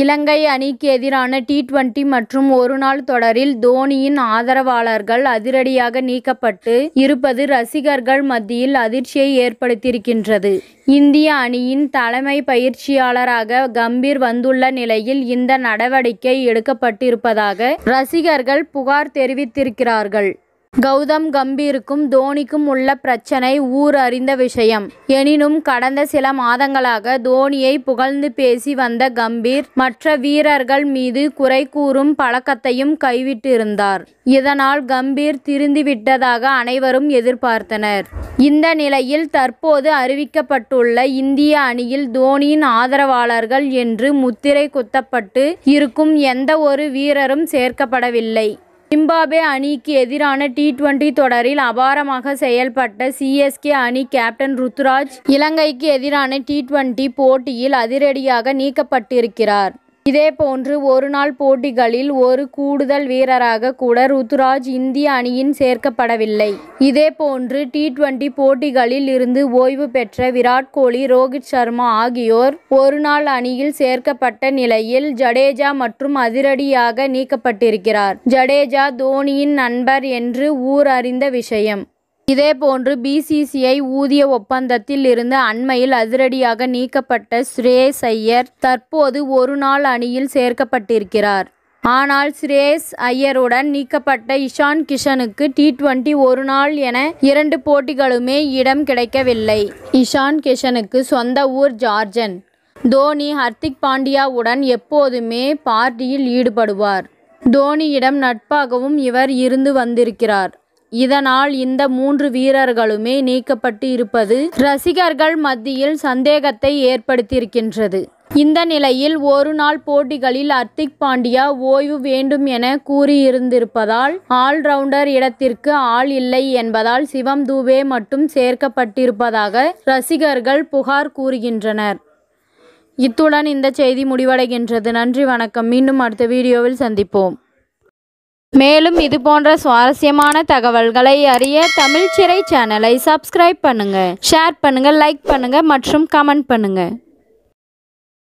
இலங்கை அணிக்கு எதிரான டி20 மற்றும் ஒருநாள் தொடரில் தோனியின் ஆதரவாளர்கள் அதிரடியாக நீக்கப்பட்டு இருப்பது ரசிகர்கள் மத்தியில் அதிர்ச்சியை ஏற்படுத்தியிருக்கின்றது. இந்திய அணியின் தலைமை பயிற்சியாளராக கம்பீர் வந்துள்ள நிலையில் இந்த நடவடிக்கை எடுக்கப்பட்டிருப்பதாக ரசிகர்கள் புகார் தெரிவித்திருக்கிறார்கள். கௌதம் கம்பீருக்கும் தோனிக்கும் உள்ள பிரச்சனை ஊர் அறிந்த விஷயம். எனினும் கடந்த சில மாதங்களாக தோனியை புகழ்ந்து பேசி வந்த கம்பீர் மற்ற வீரர்கள் மீது குறை கூறும் பழக்கத்தையும் கைவிட்டிருந்தார். இதனால் கம்பீர் திருந்திவிட்டதாக அனைவரும் எதிர்பார்த்தனர். இந்த நிலையில் தற்போது அறிவிக்கப்பட்டுள்ள இந்திய அணியில் தோனியின் ஆதரவாளர்கள் என்று முத்திரை குத்தப்பட்டு இருக்கும் எந்த ஒரு வீரரும் சேர்க்கப்படவில்லை. ஜிம்பாப்வே அணிக்கு எதிரான டி20 தொடரில் அபாரமாக செயல்பட்ட சிஎஸ்கே அணி கேப்டன் ருத்துராஜ் இலங்கைக்கு எதிரான டி20 போட்டியில் அதிரடியாக நீக்கப்பட்டிருக்கிறார். இதேபோன்று ஒருநாள் போட்டிகளில் ஒரு கூடுதல் வீரராக கூட ருத்துராஜ் இந்திய அணியின் சேர்க்கப்படவில்லை. இதேபோன்று டி20 போட்டிகளில் இருந்து ஓய்வு பெற்ற விராட் கோலி, ரோஹித் சர்மா ஆகியோர் ஒருநாள் அணியில் சேர்க்கப்பட்ட நிலையில் ஜடேஜா மற்றும் அதிரடியாக நீக்கப்பட்டிருக்கிறார். ஜடேஜா தோனியின் நண்பர் என்று ஊர் அறிந்த விஷயம். இதேபோன்று பிசிசிஐ ஊதிய ஒப்பந்தத்தில் இருந்து அண்மையில் அதிரடியாக நீக்கப்பட்ட ஸ்ரேயஸ் ஐயர் தற்போது ஒருநாள் அணியில் சேர்க்கப்பட்டிருக்கிறார். ஆனால் ஸ்ரேயஸ் ஐயருடன் நீக்கப்பட்ட இஷான் கிஷனுக்கு டி20 ஒருநாள் என 2 போட்டிகளுமே இடம் கிடைக்கவில்லை. இஷான் கிஷனுக்கு சொந்த ஊர் ஜார்ஜன். தோனி ஹர்திக் பாண்டியாவுடன் எப்போதுமே பார்ட்டியில் ஈடுபடுவார். தோனியிடம் நட்பாகவும் இவர் இருந்து வந்திருக்கிறார். இதனால் இந்த 3 வீரர்களுமே நீக்கப்பட்டு இருப்பது ரசிகர்கள் மத்தியில் சந்தேகத்தை ஏற்படுத்தியிருக்கின்றது. இந்த நிலையில் ஒருநாள் போட்டிகளில் ஹர்திக் பாண்டியா ஓய்வு வேண்டும் என கூறியிருந்திருப்பதால் ஆல்ரவுண்டர் இடத்திற்கு ஆள் இல்லை என்பதால் சிவம் தூபே மட்டும் சேர்க்கப்பட்டிருப்பதாக ரசிகர்கள் புகார் கூறுகின்றனர். இத்துடன் இந்த செய்தி முடிவடைகின்றது. நன்றி, வணக்கம். மீண்டும் அடுத்த வீடியோவில் சந்திப்போம். மேலும் இதுபோன்ற சுவாரஸ்யமான தகவல்களை அறிய தமிழ் சிறை சேனலை சப்ஸ்கிரைப் பண்ணுங்க, ஷேர் பண்ணுங்க, லைக் பண்ணுங்க மற்றும் கமெண்ட் பண்ணுங்க.